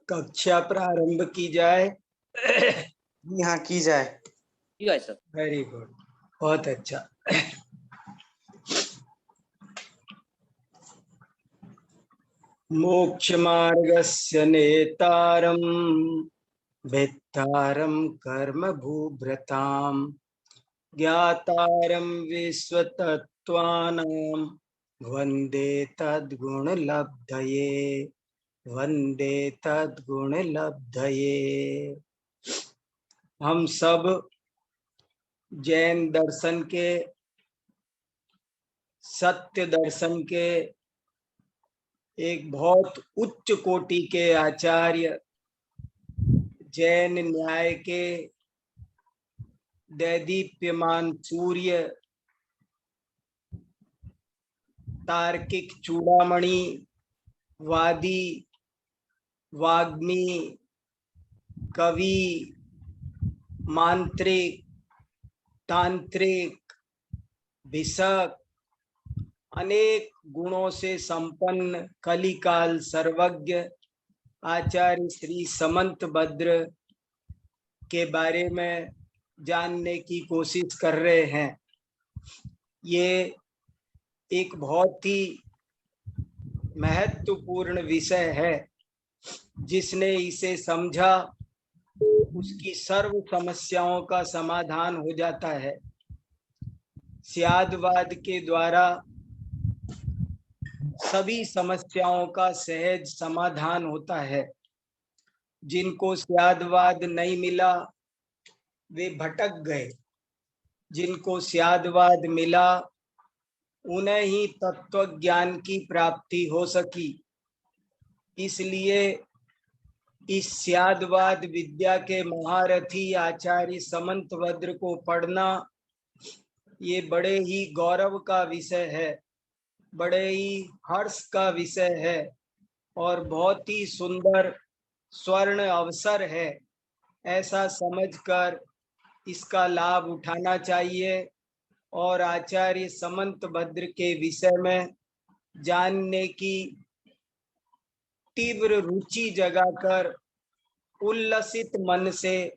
कक्षा प्रारंभ की जाए। यहाँ की जाए सर। वेरी गुड, बहुत अच्छा। मोक्ष मार्गस्य नेतारं भेत्तारं कर्म भूभृतां ज्ञातारं विश्वतत्त्वानां वन्दे तद्गुणलब्धये, वन्दे तद्गुणलब्धये। हम सब जैन दर्शन के, सत्य दर्शन के एक बहुत उच्च कोटि के आचार्य, जैन न्याय के दैदीप्यमान सूर्य, तार्किक चूड़ामणि, वादी, वाग्मी, कवि, मांत्रिक, तांत्रिक, भिषक, अनेक गुणों से संपन्न कलिकाल सर्वज्ञ आचार्य श्री समंत भद्र के बारे में जानने की कोशिश कर रहे हैं। ये एक बहुत ही महत्वपूर्ण विषय है। जिसने इसे समझा उसकी सर्व समस्याओं का समाधान हो जाता है। स्यादवाद के द्वारा सभी समस्याओं का सहज समाधान होता है। जिनको स्यादवाद नहीं मिला वे भटक गए, जिनको स्यादवाद मिला उन्हें ही तत्व ज्ञान की प्राप्ति हो सकी। इसलिए इस स्यादवाद विद्या के महारथी आचार्य समंत भद्र को पढ़ना ये बड़े ही गौरव का विषय है, बड़े ही हर्ष का विषय है और बहुत ही सुंदर स्वर्ण अवसर है। ऐसा समझकर इसका लाभ उठाना चाहिए और आचार्य समंत भद्र के विषय में जानने की तीव्र रुचि जगाकर उल्लसित मन से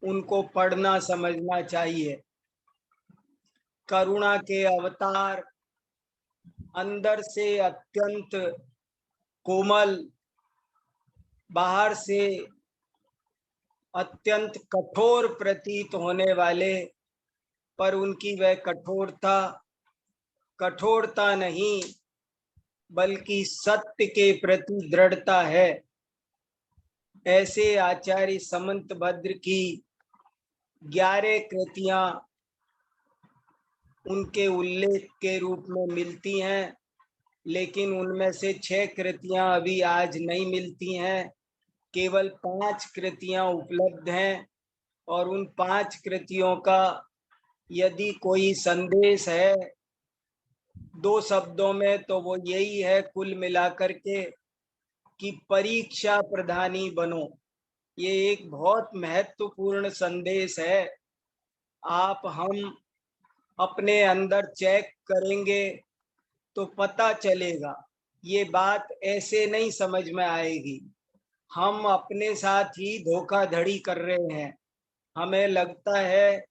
उनको पढ़ना समझना चाहिए। करुणा के अवतार, अंदर से अत्यंत कोमल, बाहर से अत्यंत कठोर प्रतीत होने वाले, पर उनकी वह कठोरता नहीं बल्कि सत्य के प्रति दृढ़ता है। ऐसे आचार्य समंत भद्र की 11 कृतियां उनके उल्लेख के रूप में मिलती हैं, लेकिन उनमें से 6 कृतियां अभी आज नहीं मिलती हैं। केवल 5 कृतियां उपलब्ध हैं और उन 5 कृतियों का यदि कोई संदेश है 2 शब्दों में तो वो यही है कुल मिलाकर के कि परीक्षा प्रधानी बनो। ये एक बहुत महत्वपूर्ण संदेश है। हम अपने अंदर चेक करेंगे तो पता चलेगा। ये बात ऐसे नहीं समझ में आएगी। हम अपने साथ ही धोखाधड़ी कर रहे हैं। हमें लगता है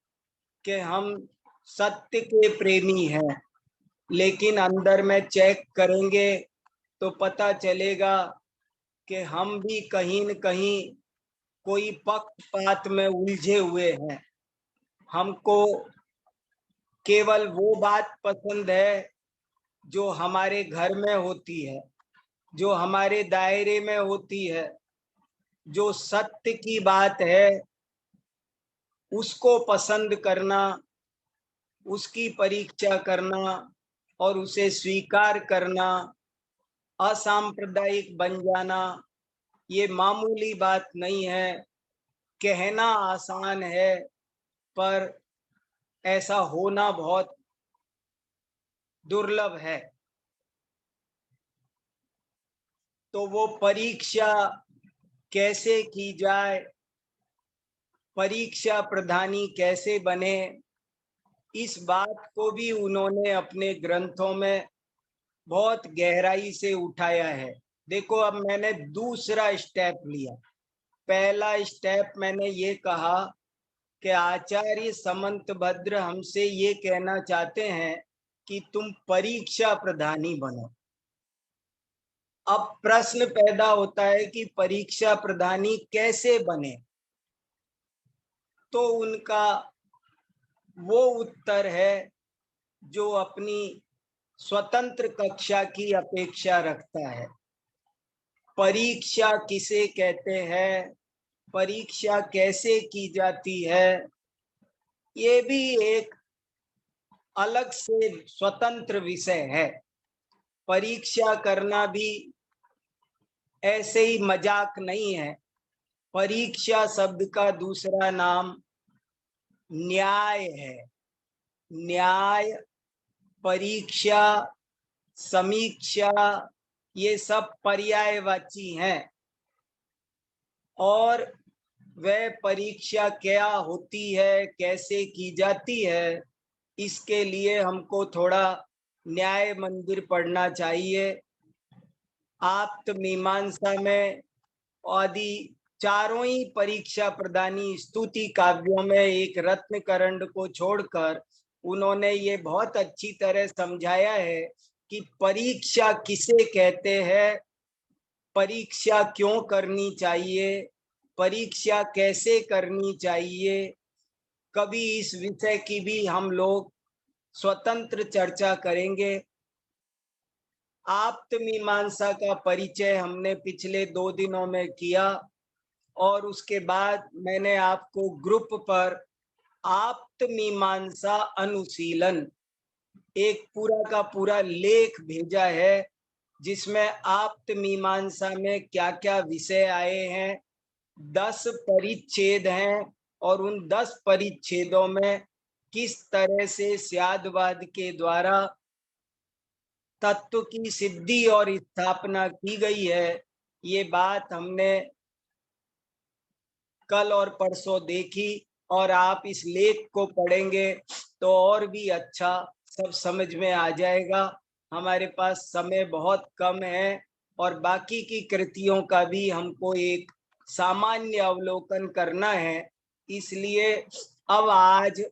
कि हम सत्य के प्रेमी हैं, लेकिन अंदर में चेक करेंगे तो पता चलेगा कि हम भी कहीं न कहीं कोई पक्षपात में उलझे हुए हैं। हमको केवल वो बात पसंद है जो हमारे घर में होती है, जो हमारे दायरे में होती है। जो सत्य की बात है उसको पसंद करना, उसकी परीक्षा करना और उसे स्वीकार करना, असांप्रदायिक बन जाना, ये मामूली बात नहीं है। कहना आसान है पर ऐसा होना बहुत दुर्लभ है। तो वो परीक्षा कैसे की जाए, परीक्षा प्रधानी कैसे बने, इस बात को भी उन्होंने अपने ग्रंथों में बहुत गहराई से उठाया है। देखो अब मैंने दूसरा स्टेप लिया। पहला स्टेप मैंने ये कहा कि आचार्य समंतभद्र हमसे ये कहना चाहते हैं कि तुम परीक्षा प्रधानी बनो। अब प्रश्न पैदा होता है कि परीक्षा प्रधानी कैसे बने, तो उनका वो उत्तर है जो अपनी स्वतंत्र कक्षा की अपेक्षा रखता है। परीक्षा किसे कहते हैं, परीक्षा कैसे की जाती है, ये भी एक अलग से स्वतंत्र विषय है। परीक्षा करना भी ऐसे ही मजाक नहीं है। परीक्षा शब्द का दूसरा नाम न्याय है। न्याय, परीक्षा, समीक्षा, ये सब पर्यायवाची हैं। और वह परीक्षा क्या होती है, कैसे की जाती है, इसके लिए हमको थोड़ा न्याय मंदिर पढ़ना चाहिए। आप्त मीमांसा में आदि चारों ही परीक्षा प्रदानी स्तुति काव्यों में एक रत्न करंड को छोड़कर उन्होंने ये बहुत अच्छी तरह समझाया है कि परीक्षा किसे कहते हैं, परीक्षा क्यों करनी चाहिए, परीक्षा कैसे करनी चाहिए। कभी इस विषय की भी हम लोग स्वतंत्र चर्चा करेंगे। आप्त मीमांसा का परिचय हमने पिछले 2 दिनों में किया और उसके बाद मैंने आपको ग्रुप पर आप्त मीमांसा अनुशीलन एक पूरा का पूरा लेख भेजा है, जिसमें आप्त मीमांसा में क्या क्या विषय आए हैं। 10 परिच्छेद हैं और उन 10 परिच्छेदों में किस तरह से स्यादवाद के द्वारा तत्व की सिद्धि और स्थापना की गई है, ये बात हमने कल और परसों देखी। और आप इस लेख को पढ़ेंगे तो और भी अच्छा सब समझ में आ जाएगा। हमारे पास समय बहुत कम है और बाकी की कृतियों का भी हमको एक सामान्य अवलोकन करना है। इसलिए अब आज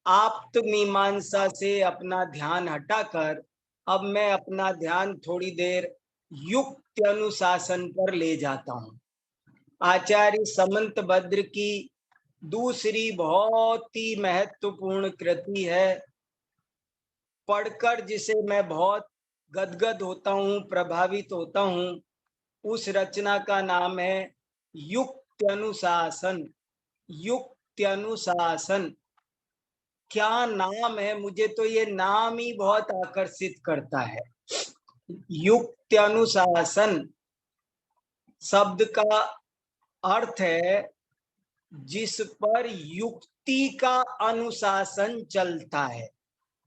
आप्त मीमांसा से अपना ध्यान हटाकर अब मैं अपना ध्यान थोड़ी देर युक्त अनुशासन पर ले जाता हूँ। आचार्य समंतभद्र की दूसरी बहुत ही महत्वपूर्ण कृति है, पढ़कर जिसे मैं बहुत गदगद होता हूँ, प्रभावित होता हूँ। उस रचना का नाम है युक्त अनुशासन। युक्त अनुशासन क्या नाम है, मुझे तो ये नाम ही बहुत आकर्षित करता है। युक्त अनुशासन शब्द का अर्थ है जिस पर युक्ति का अनुशासन चलता है।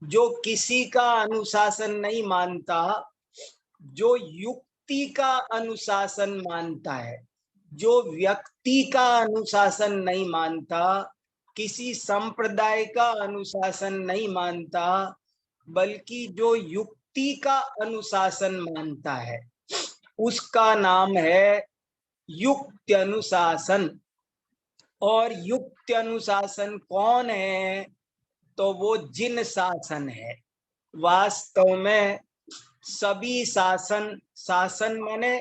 जो किसी का अनुशासन नहीं मानता, जो युक्ति का अनुशासन मानता है, जो व्यक्ति का अनुशासन नहीं मानता, किसी संप्रदाय का अनुशासन नहीं मानता, बल्कि जो युक्ति का अनुशासन मानता है, उसका नाम है युक्त अनुशासन। और युक्त अनुशासन कौन है, तो वो जिन शासन है। वास्तव में सभी शासन, शासन माने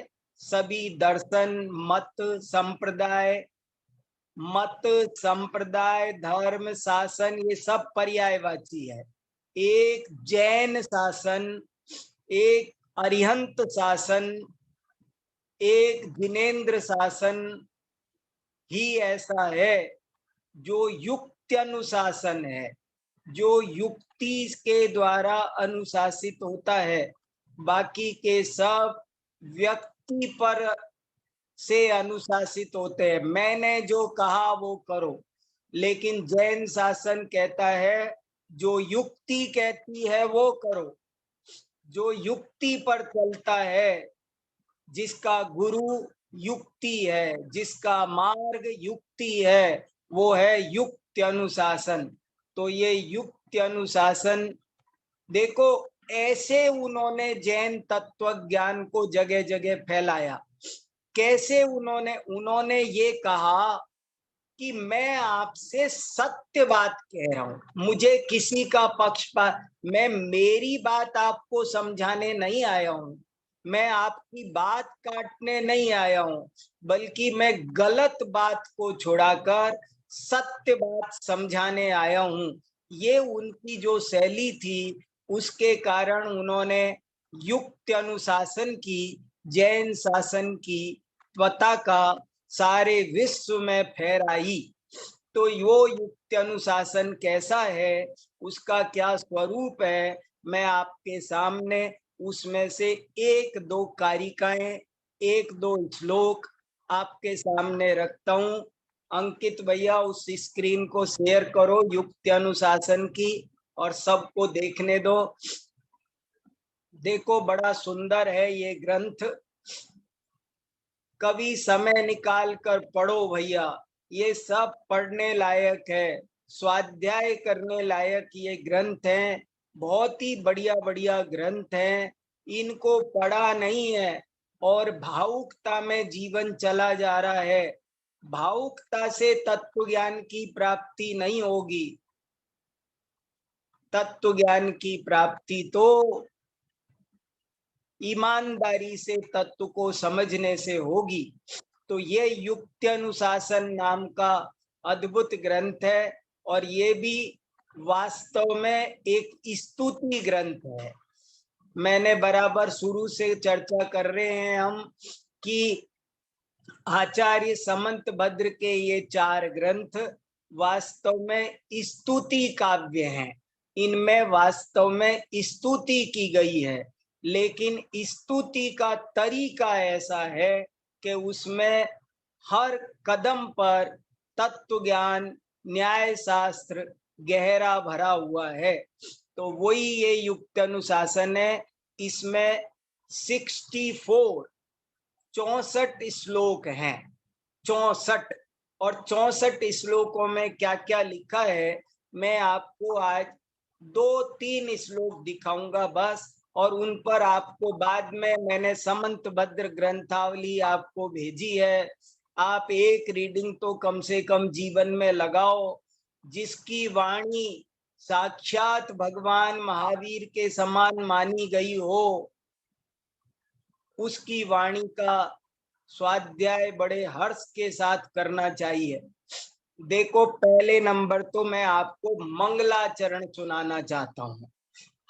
सभी दर्शन, मत, संप्रदाय, मत, संप्रदाय, धर्म, शासन, ये सब पर्यायवाची है। एक जैन शासन, एक अरिहंत शासन, एक जिनेन्द्र शासन ही ऐसा है जो युक्त अनुशासन है, जो युक्ति के द्वारा अनुशासित होता है। बाकी के सब व्यक्ति पर से अनुशासित होते हैं। मैंने जो कहा वो करो। लेकिन जैन शासन कहता है जो युक्ति कहती है वो करो। जो युक्ति पर चलता है, जिसका गुरु युक्ति है, जिसका मार्ग युक्ति है, वो है युक्त अनुशासन। तो ये युक्त अनुशासन देखो, ऐसे उन्होंने जैन तत्व ज्ञान को जगह जगह फैलाया। कैसे उन्होंने ये कहा कि मैं आपसे सत्य बात कह रहा हूं, मुझे किसी का पक्षपात, मैं मेरी बात आपको समझाने नहीं आया हूं, मैं आपकी बात काटने नहीं आया हूं, बल्कि मैं गलत बात को छुड़ाकर सत्य बात समझाने आया हूं। ये उनकी जो शैली थी, उसके कारण उन्होंने युक्त अनुशासन की, जैन शासन की पताका सारे विश्व में फहराई। तो वो युक्त अनुशासन कैसा है, उसका क्या स्वरूप है, मैं आपके सामने उसमें से एक दो कारिकाएं, एक दो श्लोक आपके सामने रखता हूं। अंकित भैया उस स्क्रीन को शेयर करो युक्त अनुशासन की, और सबको देखने दो। देखो बड़ा सुंदर है ये ग्रंथ, कभी समय निकाल कर पढ़ो भैया, ये सब पढ़ने लायक है, स्वाध्याय करने लायक ये ग्रंथ हैं। बहुत ही बढ़िया बढ़िया ग्रंथ हैं, इनको पढ़ा नहीं है और भावुकता में जीवन चला जा रहा है। भावुकता से तत्व ज्ञान की प्राप्ति नहीं होगी, तत्व ज्ञान की प्राप्ति तो ईमानदारी से तत्व को समझने से होगी। तो ये युक्त अनुशासन नाम का अद्भुत ग्रंथ है, और ये भी वास्तव में एक स्तुति ग्रंथ है। मैंने बराबर शुरू से चर्चा कर रहे हैं हम कि आचार्य समंत भद्र के ये 4 ग्रंथ वास्तव में स्तुति काव्य हैं, इनमें वास्तव में स्तुति की गई है, लेकिन स्तुति का तरीका ऐसा है कि उसमें हर कदम पर तत्व ज्ञान, न्याय शास्त्र गहरा भरा हुआ है। तो वही ये युक्त अनुशासन है। इसमें 64 श्लोक हैं, 64, और 64 श्लोकों में क्या क्या लिखा है, मैं आपको आज 2-3 श्लोक दिखाऊंगा बस, और उन पर आपको बाद में मैंने समंत भद्र ग्रंथावली आपको भेजी है, आप एक रीडिंग तो कम से कम जीवन में लगाओ। जिसकी वाणी साक्षात भगवान महावीर के समान मानी गई हो, उसकी वाणी का स्वाध्याय बड़े हर्ष के साथ करना चाहिए। देखो पहले नंबर तो मैं आपको मंगलाचरण सुनाना चाहता हूं।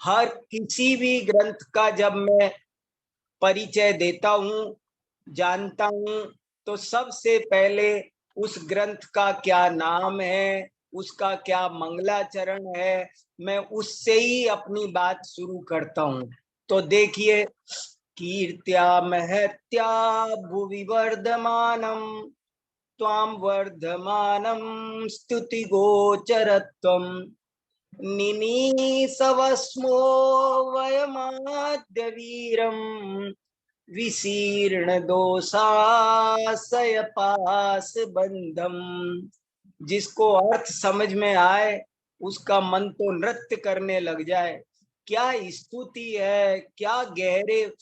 हर किसी भी ग्रंथ का जब मैं परिचय देता हूं, जानता हूं, तो सबसे पहले उस ग्रंथ का क्या नाम है, उसका क्या मंगलाचरण है, मैं उससे ही अपनी बात शुरू करता हूं। तो देखिए, कीर्त्या महत्या भुवि वर्धमानम त्वां वर्धमानम स्तुति गोचरत्वम निनीसवस्मो वयमाद्य वीरम विशीर्ण दोषाशय पास बंधम। जिसको अर्थ समझ में आए उसका मन तो नृत्य करने लग जाए। क्या स्तुति है, क्या गहरे,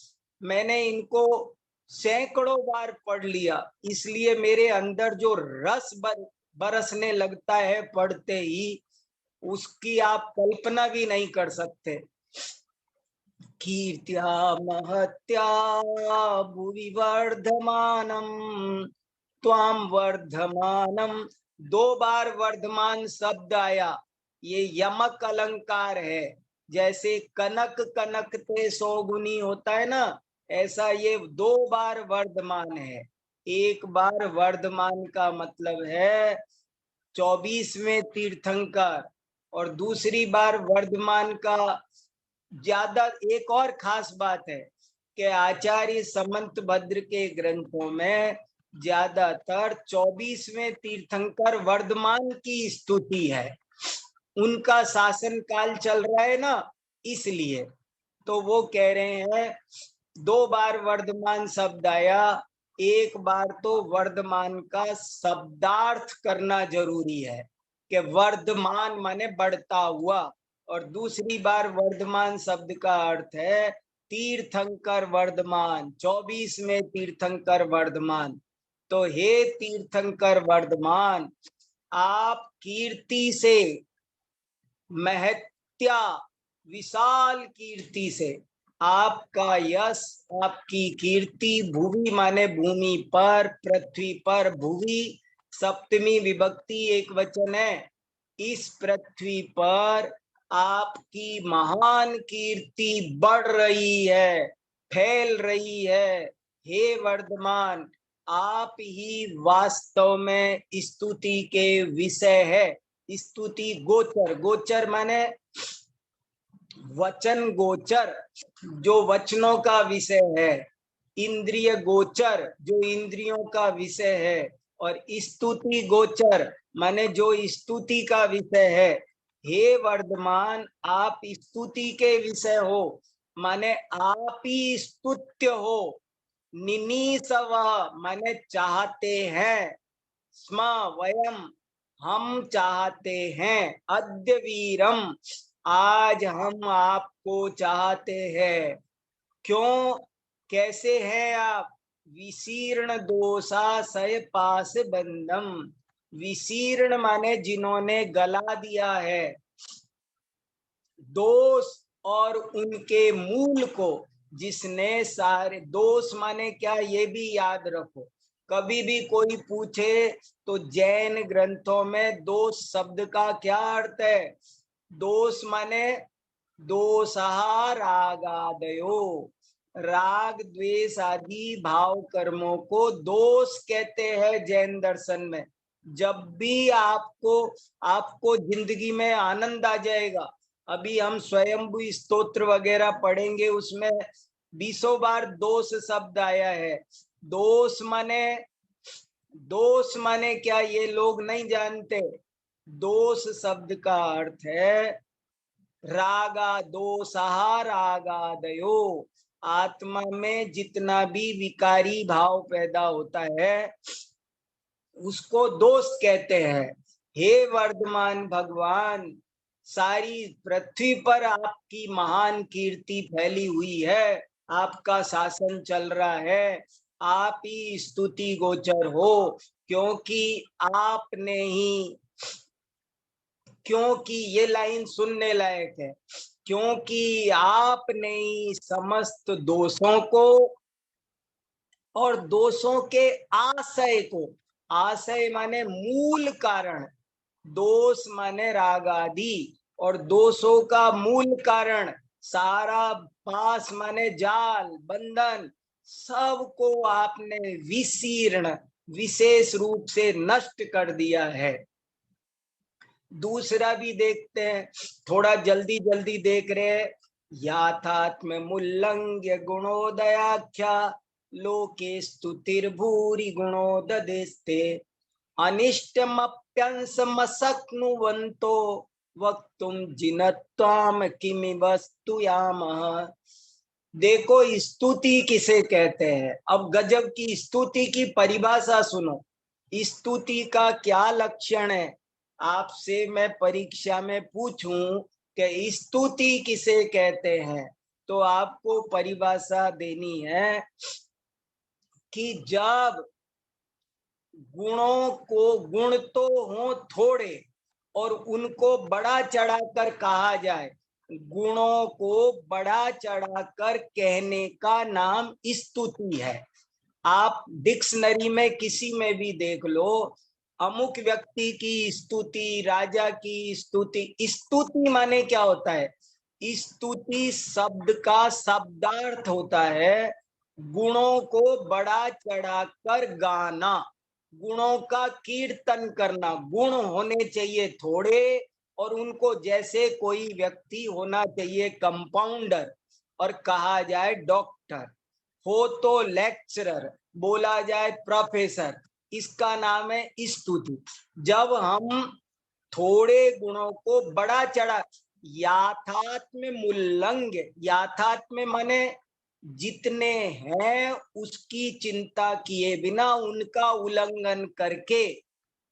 मैंने इनको सैकड़ों बार पढ़ लिया, इसलिए मेरे अंदर जो रस बरसने लगता है पढ़ते ही, उसकी आप कल्पना भी नहीं कर सकते। कीर्त्या महत्या भुवि वर्धमानम त्वां वर्धमानम, 2 बार वर्धमान शब्द आया, ये यमक अलंकार है। जैसे कनक कनकते 100 गुनी होता है ना, ऐसा ये 2 बार वर्धमान है। एक बार वर्धमान का मतलब है 24वें तीर्थंकर, और दूसरी बार वर्धमान का ज्यादा एक और खास बात है कि आचार्य समंत भद्र के ग्रंथों में ज्यादातर 24वें तीर्थंकर वर्धमान की स्तुति है। उनका शासन काल चल रहा है ना, इसलिए तो वो कह रहे हैं 2 बार वर्धमान शब्द आया, एक बार तो वर्धमान का शब्दार्थ करना जरूरी है कि वर्धमान माने बढ़ता हुआ, और दूसरी बार वर्धमान शब्द का अर्थ है तीर्थंकर वर्धमान, 24 में तीर्थंकर वर्धमान। तो हे तीर्थंकर वर्धमान, आप कीर्ति से, महत्या, विशाल कीर्ति से, आपका यश, आपकी कीर्ति भुवि माने भूमि पर, पृथ्वी पर, भुवि सप्तमी विभक्ति एक वचन है, इस पृथ्वी पर आपकी महान कीर्ति बढ़ रही है, फैल रही है। हे वर्धमान, आप ही वास्तव में स्तुति के विषय है। स्तुति गोचर, गोचर माने वचन गोचर, जो वचनों का विषय है, इंद्रिय गोचर जो इंद्रियों का विषय है, और स्तुति गोचर माने जो स्तुति का विषय है। हे वर्धमान, आप स्तुति के विषय हो, माने आप ही स्तुत्य हो। निनीसव माने चाहते हैं, स्म वयम हम चाहते हैं, अद्य वीरम आज हम आपको चाहते हैं। क्यों, कैसे हैं आप? विशीर्ण दोषा सय पास बंधम, विशीर्ण माने जिन्होंने गला दिया है, दोष और उनके मूल को जिसने सारे, दोष माने क्या ये भी याद रखो। कभी भी कोई पूछे तो जैन ग्रंथों में दोष शब्द का क्या अर्थ है? दोष माने दोषहा रागादयो, राग द्वेष आदि भाव कर्मों को दोष कहते हैं जैन दर्शन में। जब भी आपको जिंदगी में आनंद आ जाएगा, अभी हम स्वयंभू स्तोत्र वगैरह पढ़ेंगे, उसमें 20 बार दोष शब्द आया है। दोष माने क्या ये लोग नहीं जानते। दोष शब्द का अर्थ है रागा, दोषहा रागादयो, आत्मा में जितना भी विकारी भाव पैदा होता है उसको दोष कहते हैं। हे वर्धमान भगवान, सारी पृथ्वी पर आपकी महान कीर्ति फैली हुई है, आपका शासन चल रहा है, आप ही स्तुति गोचर हो, क्योंकि आपने ही, क्योंकि ये लाइन सुनने लायक है, क्योंकि आपने ही समस्त दोषों को और दोषों के आशय को, आशय माने मूल कारण, दोष माने राग आदि, और दोषों का मूल कारण सारा, पास माने जाल, बंधन, सबको आपने विशीर्ण, विशेष रूप से नष्ट कर दिया है। दूसरा भी देखते हैं, थोड़ा जल्दी जल्दी देख रहे हैं। याथात्म मुल्लंघ्य गुणोदयाख्या लोके स्तुतिर्भूरि गुणोददेस्ते अनिष्टमप्यंसमशक्नुवन्तो वक्तुम जिनत्वाम किमि वस्तुयामः। देखो स्तुति किसे कहते हैं। अब गजब की स्तुति की परिभाषा सुनो। स्तुति का क्या लक्षण है? आपसे मैं परीक्षा में पूछूं कि स्तुति किसे कहते हैं, तो आपको परिभाषा देनी है कि जब गुणों को, गुण तो हो थोड़े और उनको बड़ा चढ़ाकर कहा जाए, गुणों को बड़ा चढ़ाकर कहने का नाम स्तुति है। आप डिक्शनरी में किसी में भी देख लो, अमुक व्यक्ति की स्तुति, राजा की स्तुति। स्तुति माने क्या होता है? स्तुति शब्द का शब्दार्थ होता है गुणों को बड़ा चढ़ाकर गाना, गुणों का कीर्तन करना। गुण होने चाहिए थोड़े और उनको जैसे कोई व्यक्ति होना चाहिए कंपाउंडर, और कहा जाए डॉक्टर, हो तो लेक्चरर, बोला जाए प्रोफेसर, इसका नाम है स्तुति। जब हम थोड़े गुणों को बड़ा चढ़ा, याथात्म्य मुल्लंघ्य, याथात्म्य माने जितने हैं उसकी चिंता किए बिना उनका उल्लंघन करके,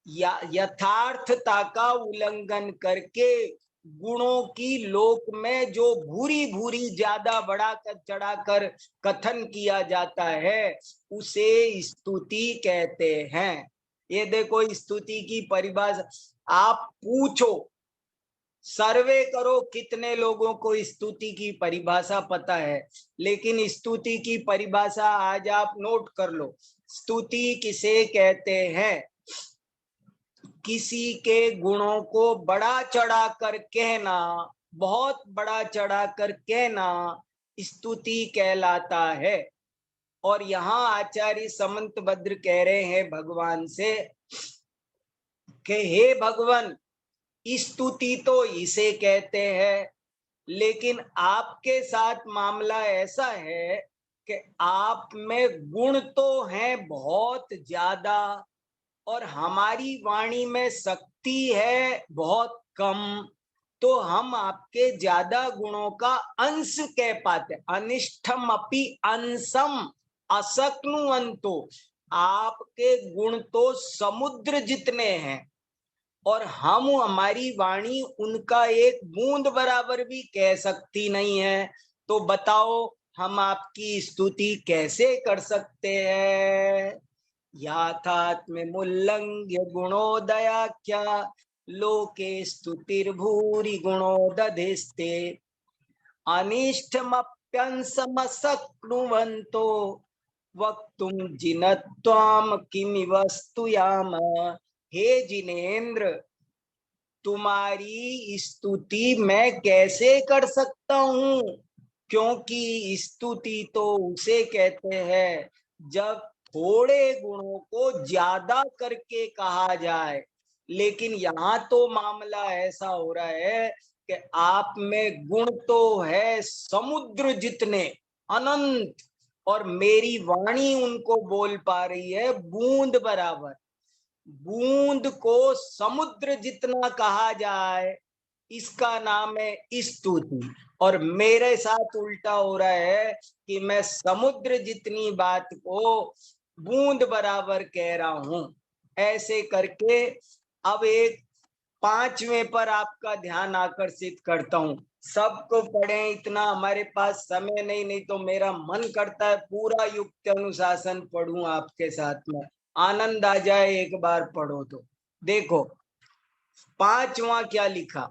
या यथार्थता का उल्लंघन करके गुणों की लोक में जो भूरी भूरी ज्यादा बढ़ाकर चढ़ाकर कथन किया जाता है उसे स्तुति कहते हैं। ये देखो स्तुति की परिभाषा, आप पूछो, सर्वे करो कितने लोगों को स्तुति की परिभाषा पता है। लेकिन स्तुति की परिभाषा आज आप नोट कर लो। स्तुति किसे कहते हैं? किसी के गुणों को बड़ा चढ़ा कर कहना, बहुत बड़ा चढ़ा कर कहना स्तुति कहलाता है। और यहाँ आचार्य समंतभद्र कह रहे हैं भगवान से कि हे भगवान, स्तुति तो इसे कहते हैं, लेकिन आपके साथ मामला ऐसा है कि आप में गुण तो हैं बहुत ज्यादा और हमारी वाणी में शक्ति है बहुत कम, तो हम आपके ज्यादा गुणों का अंश कह पाते। अनिष्ठम अपि अंशम असक्नुवंतो, आपके गुण तो समुद्र जितने हैं और हम, हमारी वाणी उनका एक बूंद बराबर भी कह सकती नहीं है। तो बताओ हम आपकी स्तुति कैसे कर सकते हैं? याथात्म्यमुल्लंघ्य गुणोदयाख्या लोके स्तुतिर्भूरि गुणोदधिस्ते अनिष्टमप्यंसमसक्नुवन्तो वक्तुम जिनत्वाम किमिव स्तुयाम। हे जिनेन्द्र, तुम्हारी स्तुति मैं कैसे कर सकता हूँ? क्योंकि स्तुति तो उसे कहते हैं जब थोड़े गुणों को ज्यादा करके कहा जाए। लेकिन यहाँ तो मामला ऐसा हो रहा है कि आप में गुण तो है समुद्र जितने, अनंत, और मेरी वाणी उनको बोल पा रही है बूंद बराबर। बूंद को समुद्र जितना कहा जाए इसका नाम है स्तुति। और मेरे साथ उल्टा हो रहा है कि मैं समुद्र जितनी बात को बूंद बराबर कह रहा हूं। ऐसे करके अब एक पांचवें पर आपका ध्यान आकर्षित करता हूं। सबको पढ़ें, इतना हमारे पास समय नहीं तो मेरा मन करता है पूरा युक्त अनुशासन पढ़ूं आपके साथ में, आनंद आ जाए एक बार पढ़ो तो। देखो पांचवा क्या लिखा,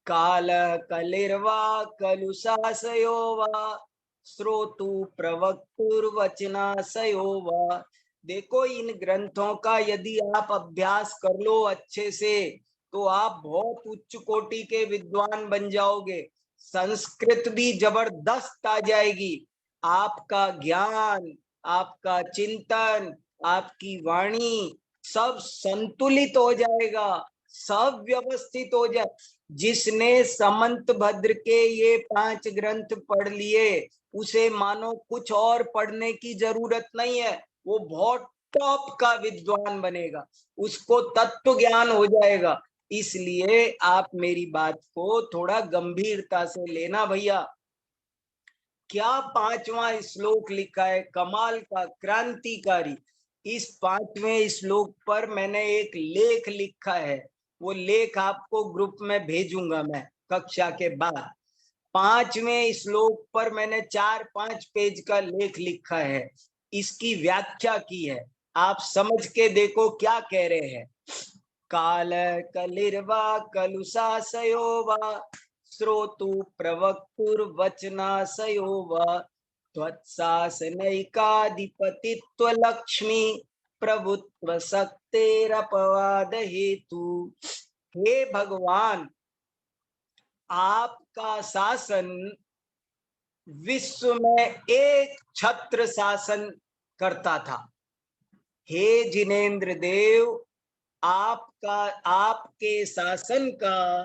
काल कलिर्वा कलुषाशयो वा श्रोतु प्रवक्तुर्वचनाशयो वा। देखो इन ग्रंथों का यदि आप अभ्यास कर लो अच्छे से तो आप बहुत उच्च कोटि के विद्वान बन जाओगे। संस्कृत भी जबरदस्त आ जाएगी, आपका ज्ञान, आपका चिंतन, आपकी वाणी सब संतुलित हो जाएगा, सब व्यवस्थित हो जाए। जिसने समंतभद्र के ये 5 ग्रंथ पढ़ लिए उसे मानो कुछ और पढ़ने की जरूरत नहीं है, वो बहुत टॉप का विद्वान बनेगा, उसको तत्व ज्ञान हो जाएगा। इसलिए आप मेरी बात को थोड़ा गंभीरता से लेना भैया। क्या पांचवा श्लोक लिखा है, कमाल का, क्रांतिकारी। इस 5वें श्लोक पर मैंने एक लेख लिखा है, वो लेख आपको ग्रुप में भेजूंगा मैं कक्षा के बाद। 5वें श्लोक पर मैंने 4-5 पेज का लेख लिखा है, इसकी व्याख्या की है, आप समझ के देखो क्या कह रहे हैं। काल कलिर्वा कलुषाशयो वा श्रोतु प्रवक्तुर्वचनाशयो वा त्वत्शासनैकाधिपतित्व लक्ष्मी प्रभुत्व शक्तेरपवाद हेतु। हे भगवान, आपका शासन विश्व में एक छत्र शासन करता था। हे जिनेन्द्र देव, आपके शासन का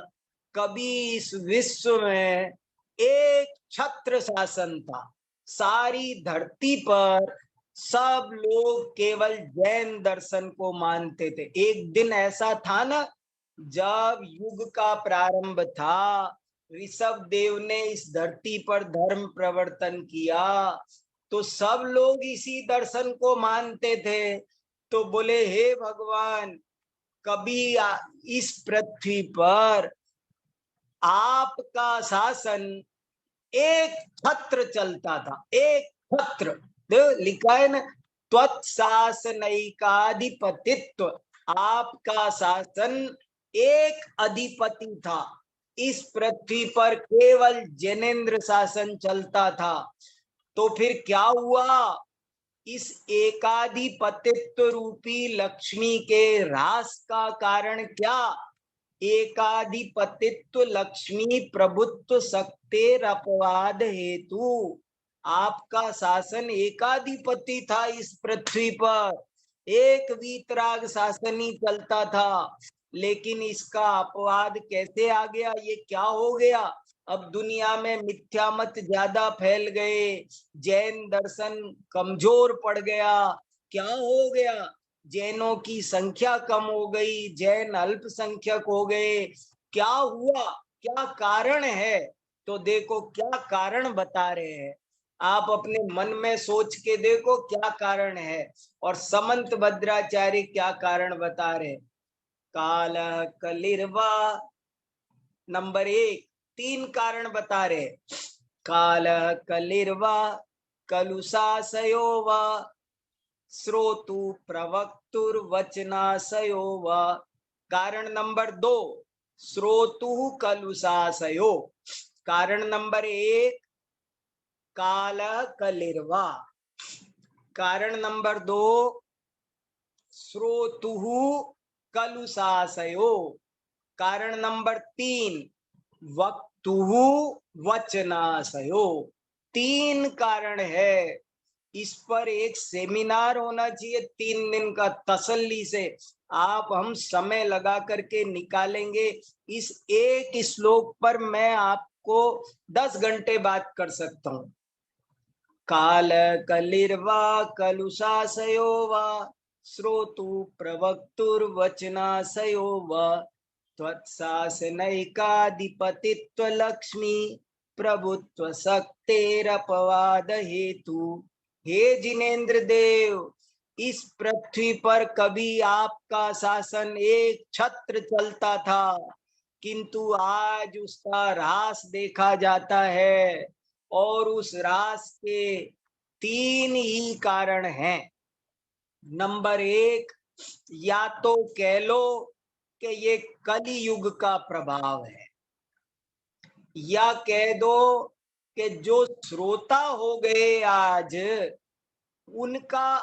कभी इस विश्व में एक छत्र शासन था। सारी धरती पर सब लोग केवल जैन दर्शन को मानते थे। एक दिन ऐसा था ना, जब युग का प्रारंभ था, ऋषभ देव ने इस धरती पर धर्म प्रवर्तन किया तो सब लोग इसी दर्शन को मानते थे। तो बोले हे भगवान, कभी इस पृथ्वी पर आपका शासन एक छत्र चलता था, एक छत्र, लिखा है ना, त्वत्शासनैकाधिपतित्व, आपका शासन एक अधिपति था, इस पृथ्वी पर केवल जैनेन्द्र शासन चलता था। तो फिर क्या हुआ, इस एकाधिपतित्व रूपी लक्ष्मी के ह्रास का कारण क्या, एकाधिपतित्व लक्ष्मी प्रभुत्व शक्तेर अपवाद हेतु, आपका शासन एकाधिपति था इस पृथ्वी पर, एक वीतराग शासन ही चलता था, लेकिन इसका अपवाद कैसे आ गया, ये क्या हो गया, अब दुनिया में मिथ्या मत ज्यादा फैल गए, जैन दर्शन कमजोर पड़ गया, क्या हो गया, जैनों की संख्या कम हो गई, जैन अल्पसंख्यक हो गए, क्या हुआ, क्या कारण है, तो देखो क्या कारण बता रहे हैं, आप अपने मन में सोच के देखो क्या कारण है, और समंत भद्राचार्य क्या कारण बता रहे, काल कलिर्वा, नंबर 1, 3 कारण बता रहे, काल कलिर्वा कलुषाशयो वा श्रोतु प्रवक्तुर्वचनाशयो वा, कारण नंबर 2 श्रोतु कलुषाशयो, कारण नंबर 1 काल कलिर्वा, कारण नंबर 2 श्रोतु कलुषाशयो, कारण नंबर 3 वक्तुः वचनाशयो, 3 कारण है, इस पर एक सेमिनार होना चाहिए 3 दिन का, तसल्ली से आप हम समय लगा करके निकालेंगे, इस एक श्लोक पर मैं आपको 10 घंटे बात कर सकता हूं, काल कलिर्वा कलुषाशयो वा श्रोतु प्रवक्तुर्वचनाशयो वा त्वत्शासनैकाधिपतित्व लक्ष्मी प्रभुत्व शक्तेरपवाद हेतु, हे जिनेन्द्र देव, इस पृथ्वी पर कभी आपका शासन एक छत्र चलता था, किंतु आज उसका ह्रास देखा जाता है, और उस ह्रास के 3 ही कारण हैं। नंबर 1, या तो कह लो कि ये कलि युग का प्रभाव है, या कह दो कि जो श्रोता हो गए आज, उनका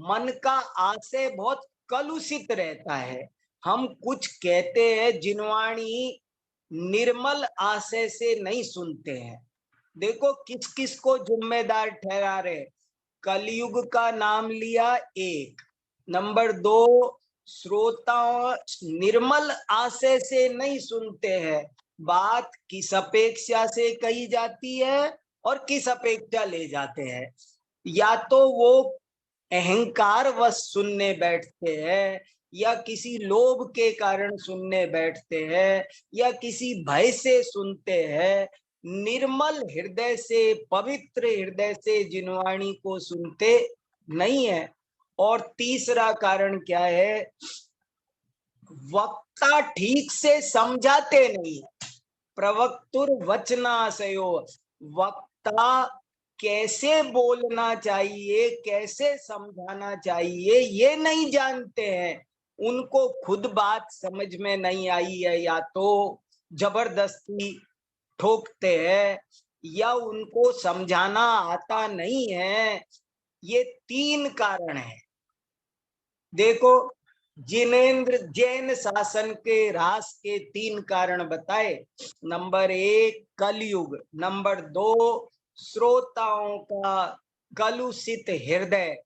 मन का आशय बहुत कलुषित रहता है, हम कुछ कहते हैं जिनवाणी निर्मल आशय से नहीं सुनते हैं, देखो किस किस को जिम्मेदार ठहरा रहे, कलयुग का नाम लिया 1, नंबर 2 श्रोताओं निर्मल आशय से नहीं सुनते हैं, बात किस अपेक्षा से कही जाती है और किस अपेक्षा ले जाते हैं, या तो वो अहंकार वश सुनने बैठते हैं, या किसी लोभ के कारण सुनने बैठते हैं, या किसी भय से सुनते हैं, निर्मल हृदय से पवित्र हृदय से जिनवाणी को सुनते नहीं है। और तीसरा कारण क्या है, वक्ता ठीक से समझाते नहीं, प्रवक्तुर वचनाशयो, वक्ता कैसे बोलना चाहिए, कैसे समझाना चाहिए, ये नहीं जानते हैं, उनको खुद बात समझ में नहीं आई है, या तो जबरदस्ती ठोकते हैं, या उनको समझाना आता नहीं है, ये 3 कारण है। देखो जिनेन्द्र जैन शासन के ह्रास के 3 कारण बताए, नंबर 1 कलयुग, नंबर 2 श्रोताओं का कलुषित हृदय,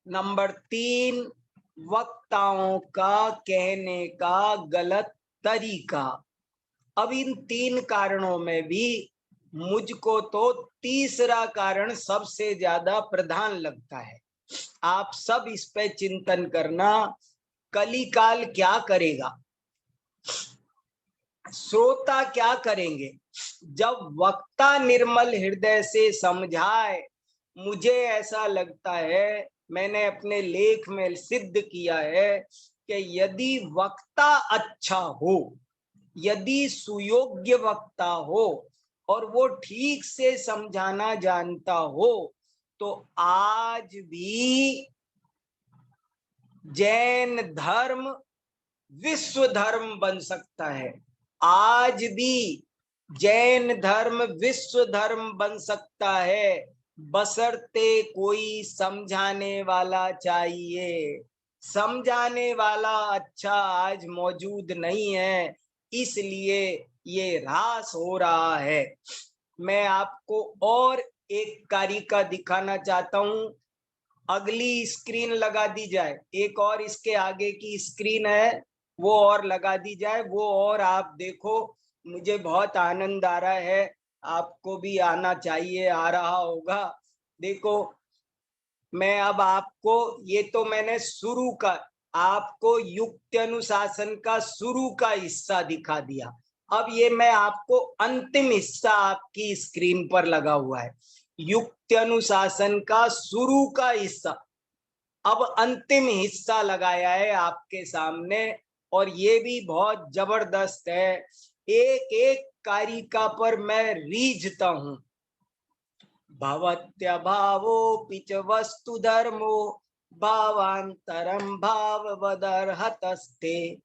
नंबर 3 वक्ताओं का कहने का गलत तरीका। अब इन 3 कारणों में भी मुझको तो तीसरा कारण सबसे ज्यादा प्रधान लगता है, आप सब इस पे चिंतन करना, कलिकाल क्या करेगा, श्रोता क्या करेंगे, जब वक्ता निर्मल हृदय से समझाए, मुझे ऐसा लगता है, मैंने अपने लेख में सिद्ध किया है कि यदि वक्ता अच्छा हो, यदि सुयोग्य वक्ता हो और वो ठीक से समझाना जानता हो तो आज भी जैन धर्म विश्व धर्म बन सकता है। आज भी जैन धर्म विश्व धर्म बन सकता है, बशर्ते कोई समझाने वाला चाहिए। समझाने वाला अच्छा आज मौजूद नहीं है, इसलिए ये ह्रास हो रहा है। मैं आपको और एक कारिका दिखाना चाहता हूं। अगली स्क्रीन लगा दी जाए, एक और इसके आगे की स्क्रीन है वो और लगा दी जाए, वो और आप देखो। मुझे बहुत आनंद आ रहा है, आपको भी आना चाहिए, आ रहा होगा। देखो मैं अब आपको, ये तो मैंने शुरू का, आपको युक्त अनुशासन का शुरू का हिस्सा दिखा दिया। अब ये मैं आपको अंतिम हिस्सा आपकी स्क्रीन पर लगा हुआ है, युक्त अनुशासन का शुरू का हिस्सा। अब अंतिम हिस्सा लगाया है आपके सामने और ये भी बहुत जबरदस्त है। एक एक कारिका पर मैं रीझता हूं। भवत्यभावोऽपि च वस्तु धर्मो भावांतरम भाववदर्हतस्ते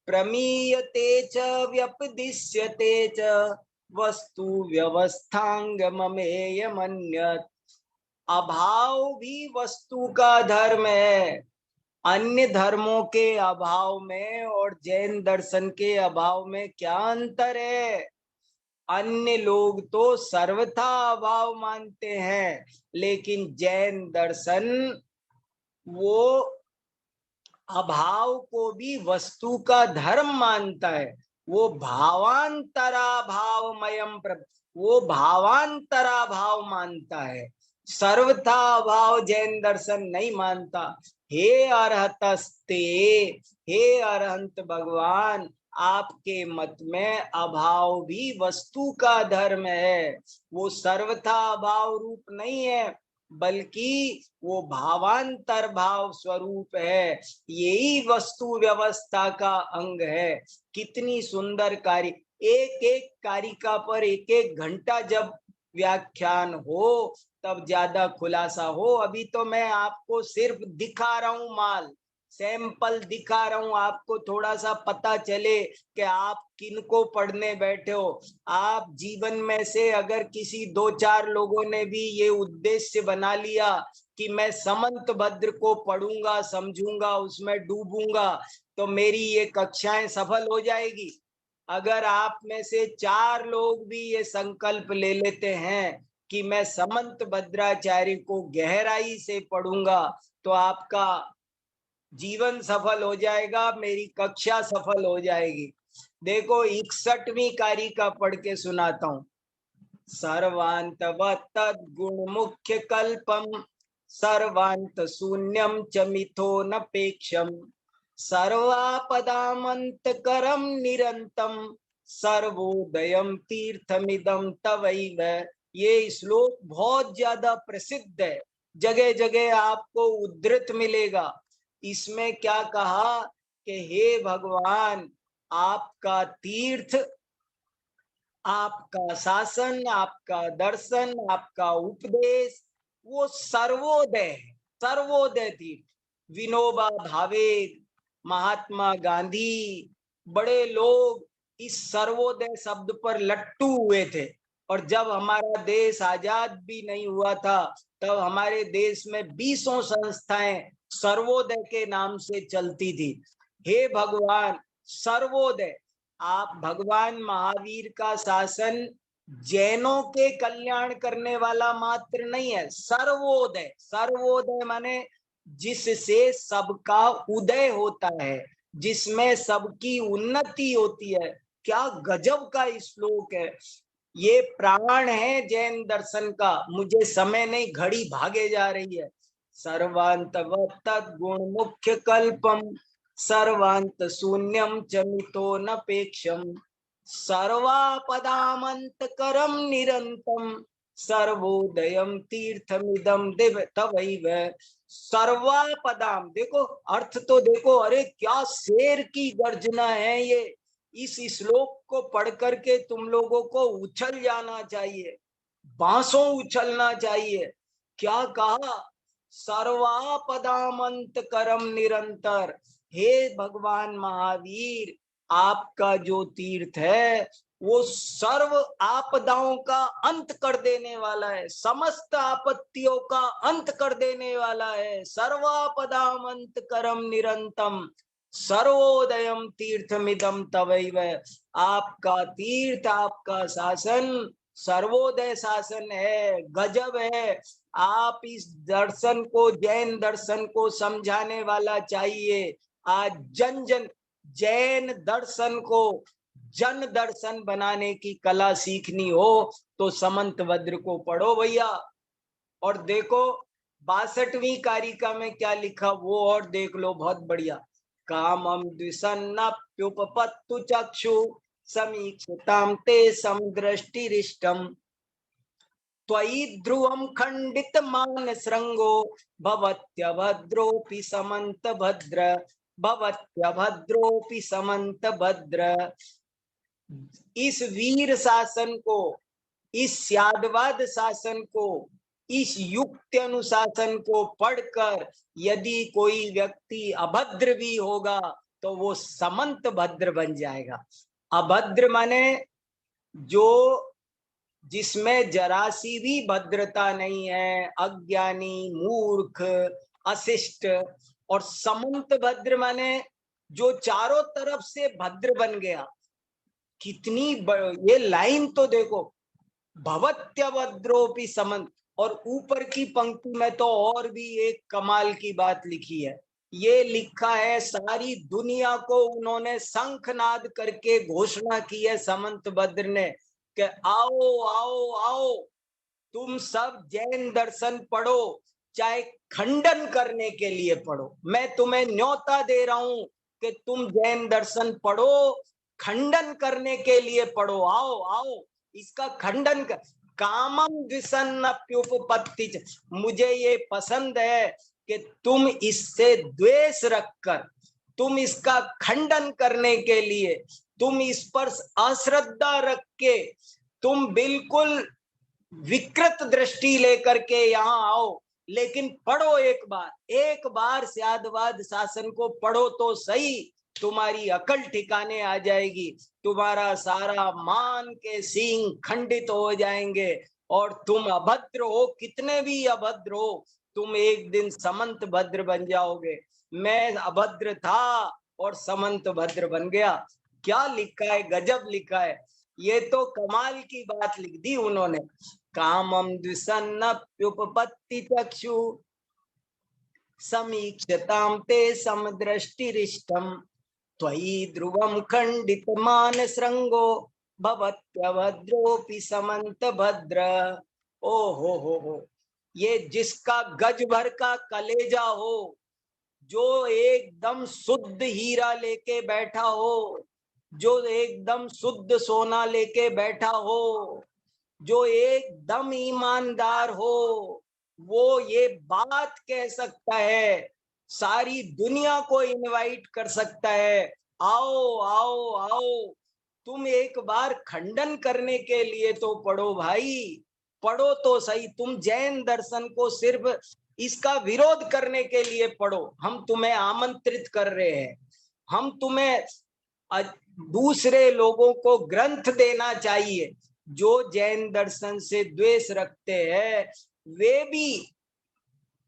प्रमीयते च व्यपदिश्यते च वस्तु व्यवस्थांगममेयमन्यत्। अभाव भी वस्तु का धर्म है। अन्य धर्मों के अभाव में और जैन दर्शन के अभाव में क्या अंतर है? अन्य लोग तो सर्वथा अभाव मानते हैं, लेकिन जैन दर्शन वो अभाव को भी वस्तु का धर्म मानता है। वो भावांतरा भावमयम वो भावांतरा भाव मानता है, सर्वथा अभाव जैन दर्शन नहीं मानता। हे अरहतस्ते, हे अरहंत भगवान, आपके मत में अभाव भी वस्तु का धर्म है। वो सर्वथा अभाव रूप नहीं है, बल्कि वो भावांतर भाव स्वरूप है। यही वस्तु व्यवस्था का अंग है। कितनी सुंदर कार्य, एक एक कारिका पर एक एक घंटा जब व्याख्यान हो तब ज्यादा खुलासा हो। अभी तो मैं आपको सिर्फ दिखा रहा हूं, माल सैंपल दिखा रहा हूं, आपको थोड़ा सा पता चले कि आप किनको पढ़ने बैठे हो। आप जीवन में से अगर किसी दो चार लोगों ने भी ये उद्देश्य बना लिया कि मैं समंत भद्र को पढ़ूंगा, समझूंगा, उसमें डूबूंगा, तो मेरी ये कक्षाएं सफल हो जाएगी। अगर आप में से चार लोग भी ये संकल्प ले लेते हैं कि मैं समंत भद्राचार्य को गहराई से पढ़ूंगा, तो आपका जीवन सफल हो जाएगा, मेरी कक्षा सफल हो जाएगी। देखो 61वीं कारिका पढ़ के सुनाता हूं। सर्वांतवत् तद्गुण मुख्य कल्पम सर्वांत शून्यम च मिथो नपेक्षम सर्वापदामंतकरम निरंतम सर्वोदयम तीर्थमिदम तवैव। ये श्लोक बहुत ज्यादा प्रसिद्ध है, जगह जगह आपको उद्धृत मिलेगा। इसमें क्या कहा कि हे भगवान, आपका तीर्थ, आपका शासन, आपका दर्शन, आपका उपदेश वो सर्वोदय है, सर्वोदय तीर्थ। विनोबा भावे, महात्मा गांधी, बड़े लोग इस सर्वोदय शब्द पर लट्टू हुए थे। और जब हमारा देश आजाद भी नहीं हुआ था, तब हमारे देश में 20 संस्थाएं सर्वोदय के नाम से चलती थी। हे भगवान, सर्वोदय, आप भगवान महावीर का शासन जैनों के कल्याण करने वाला मात्र नहीं है, सर्वोदय। सर्वोदय माने जिससे सबका उदय होता है, जिसमें सबकी उन्नति होती है। क्या गजब का श्लोक है, ये प्राण है जैन दर्शन का। मुझे समय नहीं, घड़ी भागे जा रही है। सर्वांतवत् तद्गुण मुख्य कल्पम सर्वांत शून्यम च मिथो नपेक्षम सर्वापदामंतकरम निरंतम सर्वोदयम तीर्थमिदम दिव तवैव। सर्वापदाम, देखो अर्थ तो देखो, अरे क्या शेर की गर्जना है ये। इस श्लोक को पढ़ करके तुम लोगों को उछल जाना चाहिए, बांसों उछलना चाहिए। क्या कहा? सर्वापदामंत करम निरंतर। हे भगवान महावीर, आपका जो तीर्थ है वो सर्व आपदाओं का अंत कर देने वाला है, समस्त आपत्तियों का अंत कर देने वाला है। सर्वापदामंत करम निरंतम सर्वोदयम तीर्थमिदम तवैव। आपका तीर्थ, आपका शासन सर्वोदय शासन है, गजब है। आप इस दर्शन को, जैन दर्शन को समझाने वाला चाहिए। आज जन जन जैन दर्शन को जन दर्शन बनाने की कला सीखनी हो तो समंत भद्र को पढ़ो भैया। और देखो 62वीं कारिका में क्या लिखा वो और देख लो, बहुत बढ़िया। कामम द्विसन्नप्युपपत्तु चक्षु समीक्षताम ते समदृष्टिरिष्टम त्वयि ध्रुवम खंडित मान श्रृंगो भवत्यभद्रोपि समंत भद्र भवत्यभद्रोपि समंत भद्र। इस वीर शासन को, इस स्यादवाद शासन को, इस युक्त अनुशासन को पढ़कर यदि कोई व्यक्ति अभद्र भी होगा तो वो समंत भद्र बन जाएगा। अभद्र माने जो जिसमें जरा सी भी भद्रता नहीं है, अज्ञानी, मूर्ख, अशिष्ट। और समंत भद्र माने जो चारों तरफ से भद्र बन गया। कितनी ये लाइन तो देखो, भवत्यभद्रोपि समंत। और ऊपर की पंक्ति में तो और भी एक कमाल की बात लिखी है। ये लिखा है, सारी दुनिया को उन्होंने शंखनाद करके घोषणा की है समंत भद्र ने कि आओ आओ आओ, तुम सब जैन दर्शन पढ़ो, चाहे खंडन करने के लिए पढ़ो। मैं तुम्हें न्योता दे रहा हूं कि तुम जैन दर्शन पढ़ो, खंडन करने के लिए पढ़ो। आओ आओ, इसका खंडन कर। कामम द्विसन्नप्युपपत्ति, मुझे ये पसंद है कि तुम इससे द्वेष रखकर, तुम इसका खंडन करने के लिए, तुम इस पर अश्रद्धा रख के, तुम बिल्कुल विकृत दृष्टि लेकर के यहाँ आओ, लेकिन पढ़ो एक बार स्यादवाद शासन को पढ़ो तो सही, तुम्हारी अकल ठिकाने आ जाएगी, तुम्हारा सारा मान के सींग खंडित हो जाएंगे और तुम अभद्र हो, कितने भी अभद्र हो, तुम एक दिन समंत भद्र बन जाओगे। मैं अभद्र था और समंत भद्र बन गया। क्या लिखा है, गजब लिखा है। ये तो कमाल की बात लिख दी उन्होंने। कामम द्विसन्नप्युपपत्ति चक्षु समीक्षताम ते समदृष्टिरिष्टम त्वयि ध्रुवम खंडित मान श्रृंगो भवत्यभद्रोपि समंत भद्र। ओ हो, ये जिसका गज भर का कलेजा हो, जो एकदम शुद्ध हीरा लेके बैठा हो, जो एकदम शुद्ध सोना लेके बैठा हो, जो एकदम ईमानदार हो, वो ये बात कह सकता है, सारी दुनिया को इनवाइट कर सकता है, आओ आओ आओ, तुम एक बार खंडन करने के लिए तो पढ़ो भाई, पढ़ो तो सही। तुम जैन दर्शन को सिर्फ इसका विरोध करने के लिए पढ़ो। हम तुम्हें आमंत्रित कर रहे हैं, हम तुम्हें दूसरे लोगों को ग्रंथ देना चाहिए। जो जैन दर्शन से द्वेष रखते हैं वे भी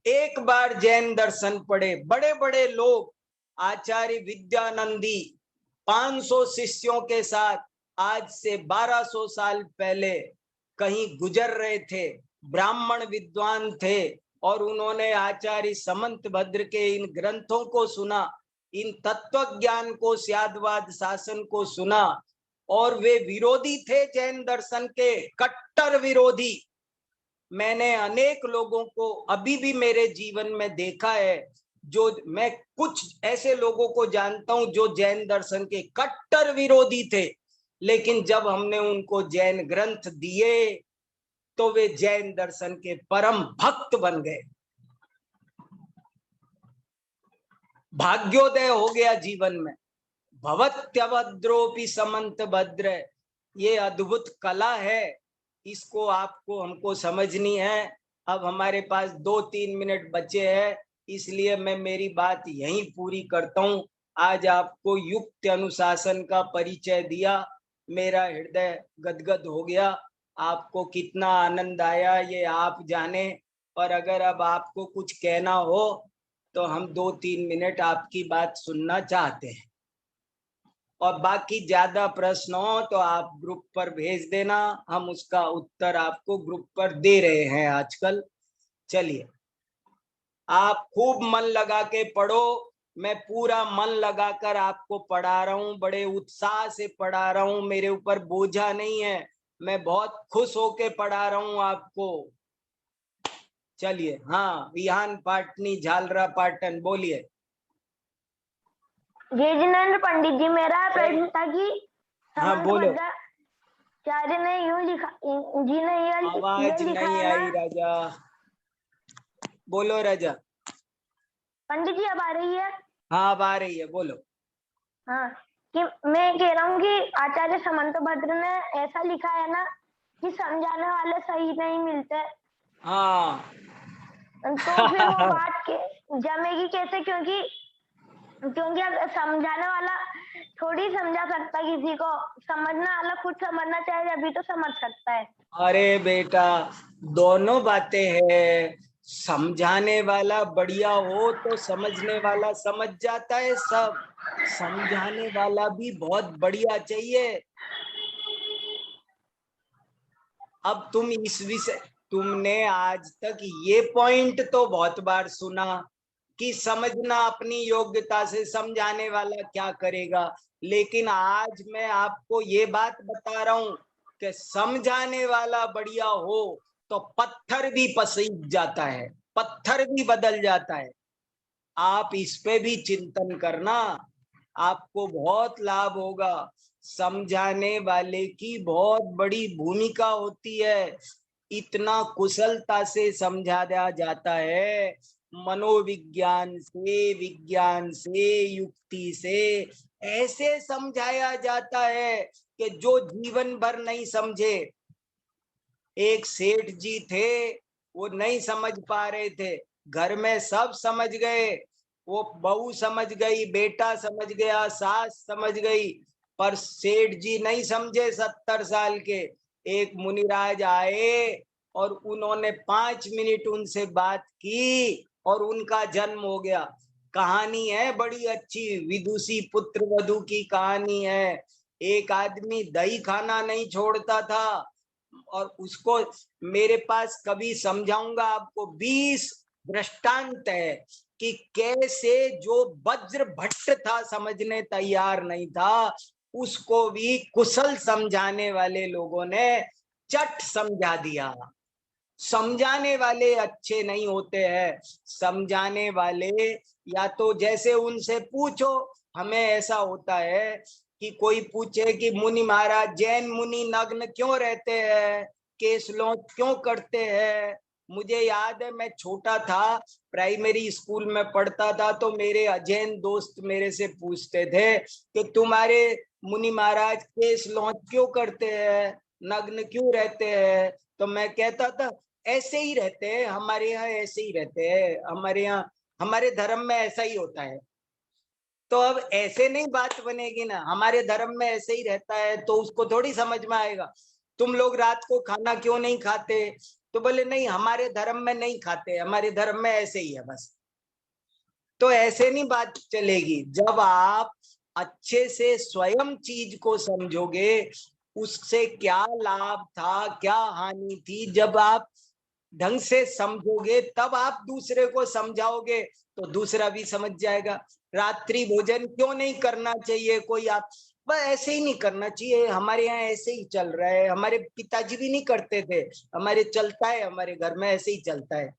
एक बार जैन दर्शन पढ़े। बड़े बड़े लोग, आचार्य विद्यानंदी 500 शिष्यों के साथ आज से 1200 साल पहले कहीं गुजर रहे थे, ब्राह्मण विद्वान थे, और उन्होंने आचार्य समंत भद्र के इन ग्रंथों को सुना, इन तत्व ज्ञान को, स्यादवाद शासन को सुना, और वे विरोधी थे जैन दर्शन के, कट्टर विरोधी। मैंने अनेक लोगों को अभी भी मेरे जीवन में देखा है, जो मैं कुछ ऐसे लोगों को जानता हूं जो जैन दर्शन के कट्टर विरोधी थे, लेकिन जब हमने उनको जैन ग्रंथ दिए तो वे जैन दर्शन के परम भक्त बन गए। भाग्योदय हो गया जीवन में, भवत्यभद्रोपि समंत भद्र, ये अद्भुत कला है, इसको आपको हमको समझनी है। अब हमारे पास 2-3 मिनट बचे हैं, इसलिए मैं मेरी बात यहीं पूरी करता हूँ। आज आपको युक्त अनुशासन का परिचय दिया, मेरा हृदय गदगद हो गया। आपको कितना आनंद आया ये आप जाने। और अगर अब आपको कुछ कहना हो तो हम 2-3 मिनट आपकी बात सुनना चाहते हैं। और बाकी ज्यादा प्रश्न हो तो आप ग्रुप पर भेज देना, हम उसका उत्तर आपको ग्रुप पर दे रहे हैं आजकल। चलिए, आप खूब मन लगा के पढ़ो। मैं पूरा मन लगाकर आपको पढ़ा रहा हूँ, बड़े उत्साह से पढ़ा रहा हूँ, मेरे ऊपर बोझा नहीं है, मैं बहुत खुश होके पढ़ा रहा हूँ आपको। चलिए, हाँ, विहान पाटनी झालरा पाटन, बोलिए। जय जिनेन्द्र पंडित जी, मेरा प्रश्न था कि हाँ, बोलो। आचार्य ने यूं लिखा, जी ने आवाज नहीं आई राजा, बोलो राजा। पंडित जी अब आ रही है? हाँ, अब आ रही है, बोलो। हाँ, कि मैं कह रहा हूँ कि आचार्य समंत भद्र ने ऐसा लिखा है ना कि समझाने वाले सही नहीं मिलते। हाँ। तो फिर वो बात जमेगी कैसे? क्योंकि अगर समझाने वाला थोड़ी समझा सकता किसी को, समझना वाला खुद समझना चाहिए अभी तो समझ सकता है। अरे बेटा, दोनों बातें हैं। समझाने वाला बढ़िया हो तो समझने वाला समझ जाता है सब। समझाने वाला भी बहुत बढ़िया चाहिए। अब तुम इस विषय, तुमने आज तक ये पॉइंट तो बहुत बार सुना कि समझना अपनी योग्यता से, समझाने वाला क्या करेगा। लेकिन आज मैं आपको ये बात बता रहा हूं कि समझाने वाला बढ़िया हो तो पत्थर भी पसीज जाता है, पत्थर भी बदल जाता है। आप इस पे भी चिंतन करना, आपको बहुत लाभ होगा। समझाने वाले की बहुत बड़ी भूमिका होती है, इतना कुशलता से समझाया जाता है, मनोविज्ञान से, विज्ञान से, युक्ति से ऐसे समझाया जाता है कि जो जीवन भर नहीं समझे। एक सेठ जी थे, वो नहीं समझ पा रहे थे, घर में सब समझ गए, वो बहू समझ गई, बेटा समझ गया, सास समझ गई, पर सेठ जी नहीं समझे। 70 साल के एक मुनिराज आए और उन्होंने 5 मिनट उनसे बात की और उनका जन्म हो गया। कहानी है बड़ी अच्छी, विदुषी पुत्र वधू की कहानी है। एक आदमी दही खाना नहीं छोड़ता था और उसको मेरे पास कभी समझाऊंगा आपको, 20 दृष्टांत है कि कैसे जो वज्र भट्ट था, समझने तैयार नहीं था, उसको भी कुशल समझाने वाले लोगों ने चट समझा दिया। समझाने वाले अच्छे नहीं होते हैं। समझाने वाले या तो जैसे उनसे पूछो, हमें ऐसा होता है कि कोई पूछे कि मुनि महाराज, जैन मुनि नग्न क्यों रहते हैं, केश लौंच क्यों करते हैं? मुझे याद है, मैं छोटा था, प्राइमरी स्कूल में पढ़ता था, तो मेरे अजैन दोस्त मेरे से पूछते थे कि तुम्हारे मुनि महाराज केश लौंच क्यों करते हैं, नग्न क्यों रहते हैं? तो मैं कहता था ऐसे ही रहते हैं, हमारे यहाँ ऐसे ही रहते हैं, हमारे यहाँ, हमारे धर्म में ऐसा ही होता है। तो अब ऐसे नहीं बात बनेगी ना, हमारे धर्म में ऐसे ही रहता है तो उसको थोड़ी समझ में आएगा। तुम लोग रात को खाना क्यों नहीं खाते? तो बोले नहीं, हमारे धर्म में नहीं खाते, हमारे धर्म में ऐसे ही है बस। तो ऐसे नहीं बात चलेगी। जब आप अच्छे से स्वयं चीज को समझोगे, उससे क्या लाभ था, क्या हानि थी, जब आप ढंग से समझोगे तब आप दूसरे को समझाओगे तो दूसरा भी समझ जाएगा। रात्रि भोजन क्यों नहीं करना चाहिए? कोई आप बस ऐसे ही नहीं करना चाहिए, हमारे यहाँ ऐसे ही चल रहा है, हमारे पिताजी भी नहीं करते थे, हमारे चलता है, हमारे घर में ऐसे ही चलता है।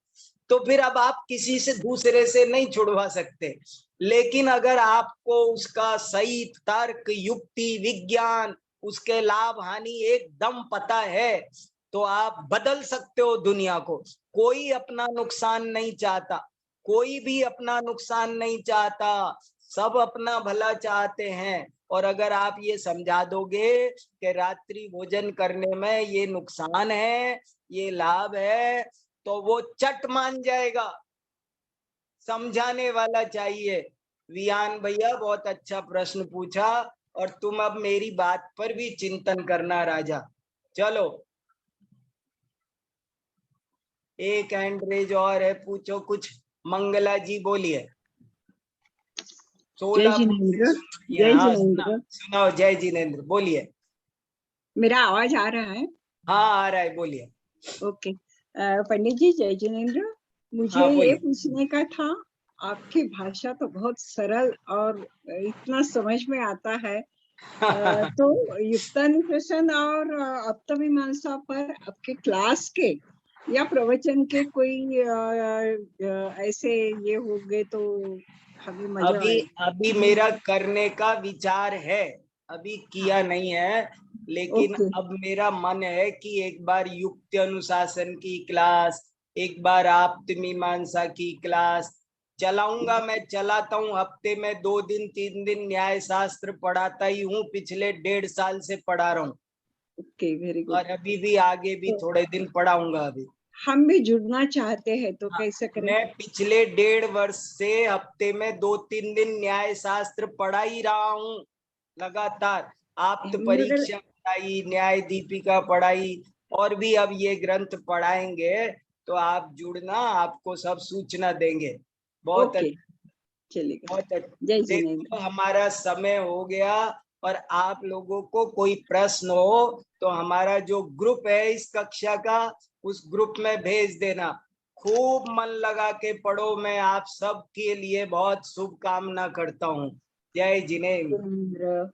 तो फिर अब आप किसी से दूसरे से नहीं छुड़वा सकते। लेकिन अगर आपको उसका सही तर्क, युक्ति, विज्ञान, उसके लाभ हानि एकदम पता है तो आप बदल सकते हो दुनिया को। कोई अपना नुकसान नहीं चाहता, कोई भी अपना नुकसान नहीं चाहता, सब अपना भला चाहते हैं। और अगर आप ये समझा दोगे कि रात्रि भोजन करने में ये नुकसान है, ये लाभ है, तो वो चट मान जाएगा। समझाने वाला चाहिए। वियान भैया बहुत अच्छा प्रश्न पूछा, और तुम अब मेरी बात पर भी चिंतन करना राजा। चलो एक हैंड रेज और है, पूछो कुछ। मंगला जी बोलिए। 16 जय जिनेंद्र। सुनाओ। जय जिनेंद्र बोलिए। मेरा आवाज आ रहा है? हाँ आ रहा है, बोलिए। ओके। पंडित जी जय जिनेंद्र, मुझे हाँ, ये पूछने का था, आपकी भाषा तो बहुत सरल और इतना समझ में आता है। तो युक्तानुशासन और अप्तमीमांसा पर आपके क्लास के या प्रवचन के कोई ऐसे ये हो गए तो हमें मजा अभी मेरा करने का विचार है, अभी किया नहीं है, लेकिन अब मेरा मन है कि एक बार युक्ति अनुशासन की क्लास, एक बार आप्त मीमांसा की क्लास चलाऊंगा। मैं चलाता हूँ, हफ्ते में 2 दिन 3 दिन न्याय शास्त्र पढ़ाता ही हूँ, पिछले 1.5 साल से पढ़ा रहा हूँ। Very good. और अभी भी आगे भी थोड़े दिन पढ़ाऊंगा। अभी हम भी जुड़ना चाहते हैं तो कैसे करें? मैं पिछले 1.5 वर्ष से हफ्ते में 2-3 दिन न्याय शास्त्र पढ़ा ही रहा हूँ लगातार। आप्त परीक्षा पढ़ाई, न्याय दीपिका पढ़ाई, और भी अब ये ग्रंथ पढ़ाएंगे तो आप जुड़ना, आपको सब सूचना देंगे। बहुत चलिए, देखो हमारा समय हो गया, और आप लोगों को कोई प्रश्न हो तो हमारा जो ग्रुप है इस कक्षा का, उस ग्रुप में भेज देना। खूब मन लगा के पढ़ो। मैं आप सब के लिए बहुत शुभकामना करता हूँ। जय जिनेंद्र।